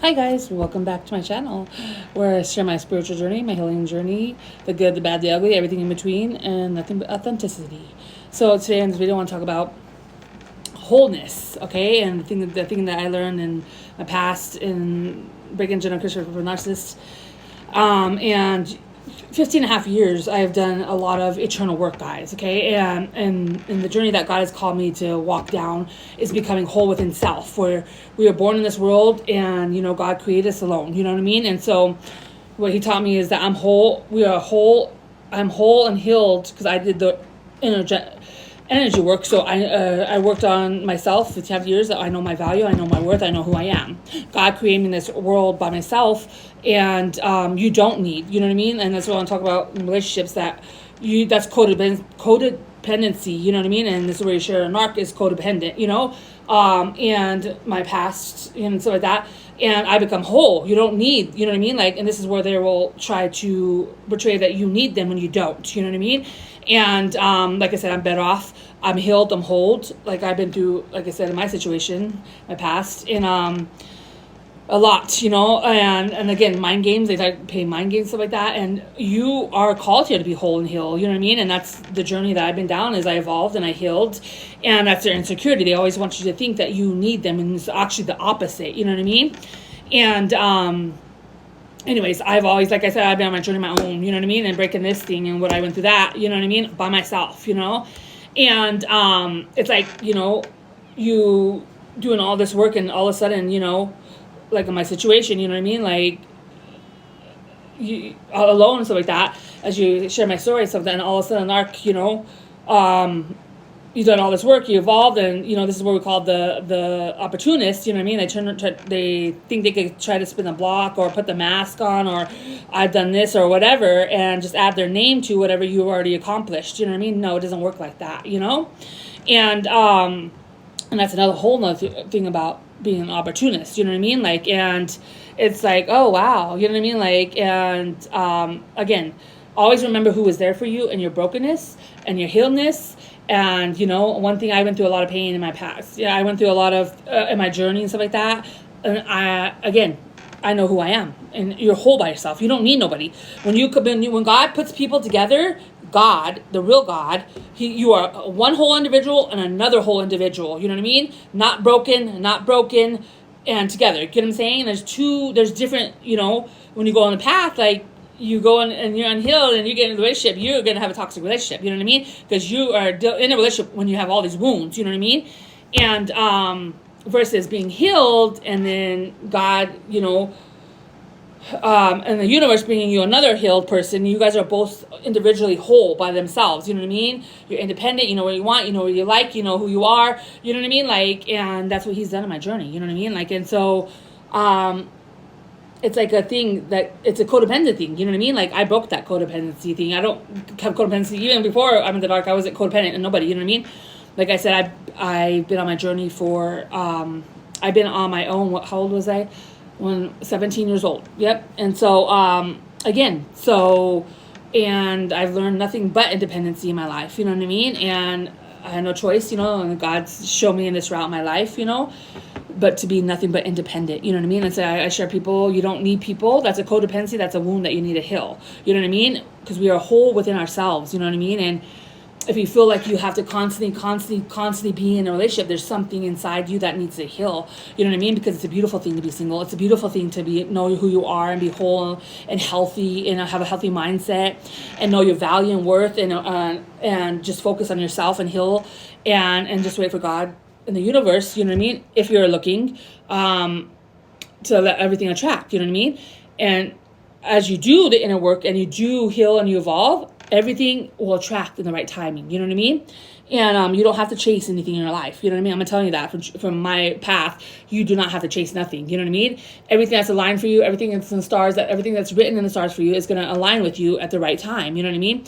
Hi guys, welcome back to my channel where I share my spiritual journey, my healing journey, the good, the bad, the ugly, everything in between, and nothing but authenticity. So today in this video I want to talk about wholeness, okay? And the thing that I learned in my past in breaking generational for narcissists. And 15 and a half years I have done a lot of eternal work, guys, okay? And the journey that God has called me to walk down is becoming whole within self, where we are born in this world and, God created us alone, you know what I mean? And so what he taught me is that I'm whole, we are whole, I'm whole and healed because I did the energy work. So I worked on myself for 10 years. I know my value, I know my worth, I know who I am. God created me in this world by myself, and you don't need, you know what I mean? And that's what I want to talk about in relationships, that's codependency, you know what I mean? And this is where you share a narc is codependent, and my past and stuff like that. And I become whole. You don't need, you know what I mean? And this is where they will try to portray that you need them when you don't, you know what I mean? And like I said, I'm better off. I'm healed, I'm whole. I've been through, like I said, in my situation, my past, and a lot, and again, mind games, they play mind games, stuff like that. And you are called here to be whole and heal, you know what I mean? And that's the journey that I've been down, as I evolved and I healed. And that's their insecurity. They always want you to think that you need them, and it's actually the opposite, you know what I mean? And anyways, I've always, like I said, I've been on my journey my own, you know what I mean? And breaking this thing and what I went through that, you know what I mean? By myself, And it's like, you doing all this work and all of a sudden, like in my situation, you know what I mean? You alone and stuff like that, as you share my story and stuff, then all of a sudden, you've done all this work, you evolved, and this is what we call the opportunist, you know what I mean? They think they could try to spin the block or put the mask on, or I've done this or whatever, and just add their name to whatever you already accomplished, you know what I mean? No, it doesn't work like that, And that's another whole nother thing about being an opportunist, you know what I mean? And it's like, oh wow, you know what I mean? Again, always remember who was there for you in your brokenness and your healedness. And one thing, I went through a lot of pain in my past. I went through a lot of in my journey and stuff like that. And I know who I am, and you're whole by yourself. You don't need nobody. When God puts people together, God, the real God, you are one whole individual and another whole individual. You know what I mean? Not broken, and together. You get what I'm saying? There's different. When you go on the path, you go in and you're unhealed and you get in a relationship, you're going to have a toxic relationship, you know what I mean? Because you are in a relationship when you have all these wounds, you know what I mean? And versus being healed, and then God, and the universe bringing you another healed person. You guys are both individually whole by themselves, you know what I mean? You're independent, you know what you want, you know what you like, you know who you are, you know what I mean? And that's what he's done in my journey, you know what I mean? And so, it's like a thing it's a codependent thing, you know what I mean? I broke that codependency thing. I don't have codependency. Even before I'm in the dark, I wasn't codependent and nobody, you know what I mean? Like I said, I've been on my journey for, I've been on my own, how old was I? 17 years old. Yep. And so, and I've learned nothing but independency in my life, you know what I mean? And I had no choice, and God's shown me in this route in my life, but to be nothing but independent, you know what I mean? And so I share people, you don't need people. That's a codependency. That's a wound that you need to heal. You know what I mean? Because we are whole within ourselves, you know what I mean? And if you feel like you have to constantly be in a relationship, there's something inside you that needs to heal. You know what I mean? Because it's a beautiful thing to be single. It's a beautiful thing to know who you are and be whole and healthy and have a healthy mindset and know your value and worth, and just focus on yourself and heal and just wait for God in the universe, you know what I mean? If you're looking, to let everything attract, you know what I mean? And as you do the inner work and you do heal and you evolve, everything will attract in the right timing, you know what I mean? And you don't have to chase anything in your life, you know what I mean? I'm telling you that from my path, you do not have to chase nothing, you know what I mean? Everything that's aligned for you, everything that's in the stars, everything that's written in the stars for you is going to align with you at the right time, you know what I mean?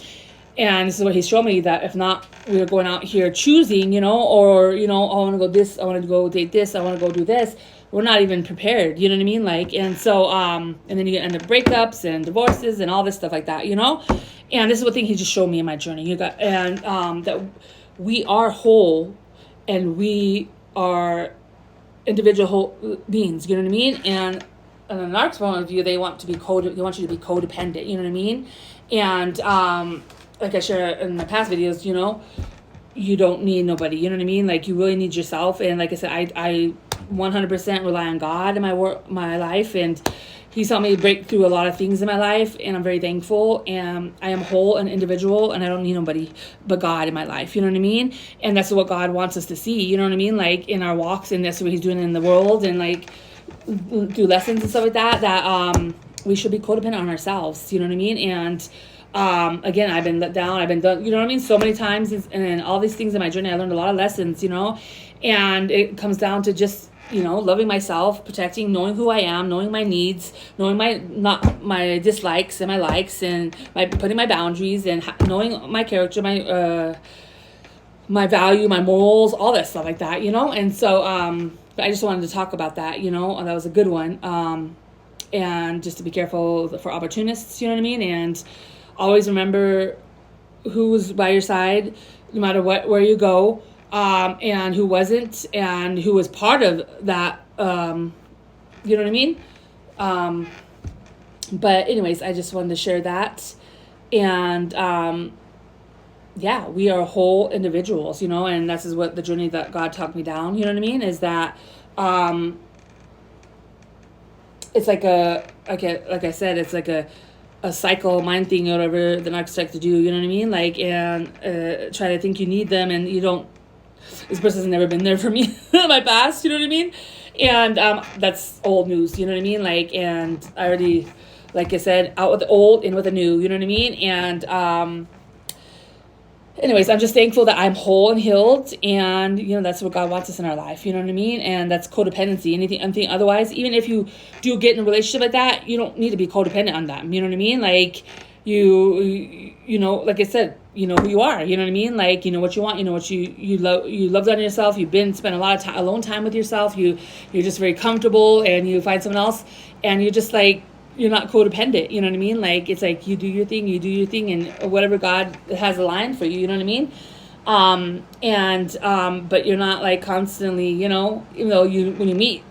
And this is what he's shown me, that if not, we're going out here choosing, or, I want to go this, I want to go date this, I want to go do this. We're not even prepared, you know what I mean? And so, and then you end up breakups and divorces and all this stuff like that, And this is what thing he just showed me in my journey. That we are whole and we are individual whole beings, you know what I mean? And in a narc's point of view, they want you to be codependent. You know what I mean? And like I share in my past videos, you know, you don't need nobody. You know what I mean? Like, you really need yourself. And like I said, I 100% rely on God in my life, and He's helped me break through a lot of things in my life, and I'm very thankful. And I am whole and individual, and I don't need nobody but God in my life. You know what I mean? And that's what God wants us to see. You know what I mean? Like, in our walks, and that's what He's doing in the world, and like through lessons and stuff like that. That we should be codependent on ourselves. You know what I mean? And again, I've been let down. I've been done. You know what I mean? So many times, and all these things in my journey, I learned a lot of lessons. You know, and it comes down to just, you know, loving myself, protecting, knowing who I am, knowing my needs, knowing my dislikes and my likes, and putting my boundaries, and knowing my character, my value, my morals, all that stuff like that, you know. And so but I just wanted to talk about that, you know. That was a good one. And just to be careful for opportunists, you know what I mean. And always remember who's by your side, no matter where you go. And who wasn't, and who was part of that, you know what I mean? But anyways, I just wanted to share that. And, yeah, we are whole individuals, you know, and this is what the journey that God talked me down, you know what I mean? Is that, it's like like I said, it's like a cycle mind thing, or whatever the narcissists like to do, you know what I mean? Like, and, try to think you need them, and you don't. This person has never been there for me in my past, you know what I mean? And that's old news, you know what I mean? Like, and I already, like I said, out with the old, in with the new, you know what I mean? And anyways, I'm just thankful that I'm whole and healed, and, you know, that's what God wants us in our life, you know what I mean? And that's codependency. Anything otherwise, even if you do get in a relationship like that, you don't need to be codependent on them, you know what I mean? Like, you know, like I said, you know who you are, you know what I mean? Like, you know what you want, you know what you love that in yourself. You've spent a lot of alone time with yourself. You're just very comfortable, and you find someone else, and you're just like, you're not codependent, you know what I mean? Like, it's like you do your thing, and whatever God has aligned for you, you know what I mean? But you're not like constantly, you know, even though when you meet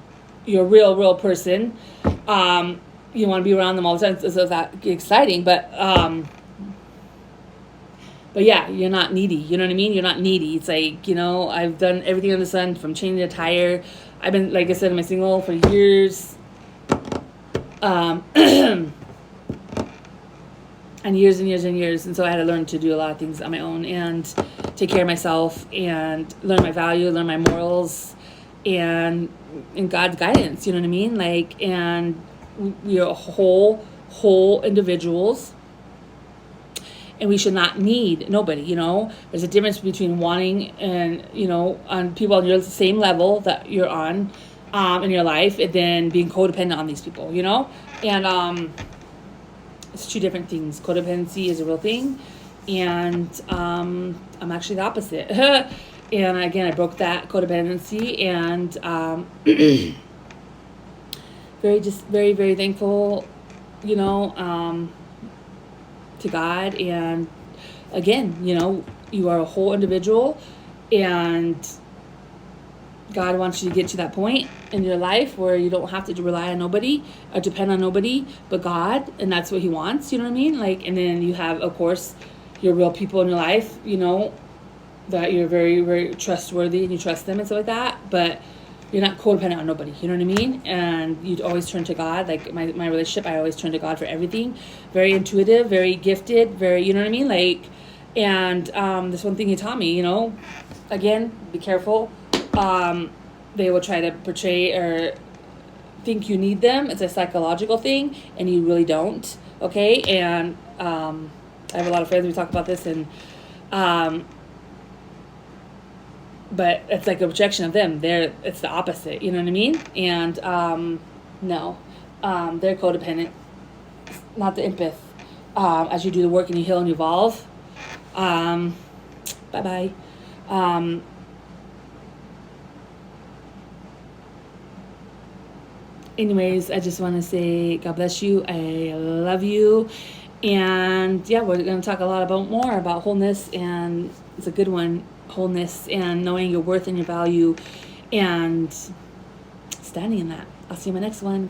your real person, you want to be around them all the time, so that's exciting, but yeah, you're not needy, you know what I mean? You're not needy. It's like, you know, I've done everything under the sun, from changing a tire. I've been, like I said, in my single for years, and years and years and years, and so I had to learn to do a lot of things on my own, and take care of myself, and learn my value, learn my morals, and in God's guidance, you know what I mean? Like, and we are whole individuals, and we should not need nobody, you know. There's a difference between wanting, and, you know, on people on your same level that you're on in your life, and then being codependent on these people, you know. And it's two different things. Codependency is a real thing, and I'm actually the opposite. And again, I broke that codependency, and very, very thankful, you know, to God. And again, you know, you are a whole individual, and God wants you to get to that point in your life where you don't have to rely on nobody or depend on nobody but God, and that's what He wants, you know what I mean? Like, and then you have, of course, your real people in your life, you know, that you're very, very trustworthy, and you trust them and stuff like that, but you're not codependent on nobody, you know what I mean? And you always turn to God. Like, my relationship, I always turn to God for everything. Very intuitive, very gifted, very, you know what I mean? Like, and this one thing He taught me, you know, again, be careful. They will try to portray or think you need them. It's a psychological thing, and you really don't, okay? And I have a lot of friends, we talk about this, and but it's like a rejection of them. It's the opposite, you know what I mean? And no, they're codependent, not the empath. As you do the work and you heal and you evolve, bye-bye. Anyways, I just want to say God bless you. I love you. And yeah, we're going to talk a lot more about wholeness, and it's a good one. Wholeness, and knowing your worth and your value, and standing in that. I'll see you in my next one.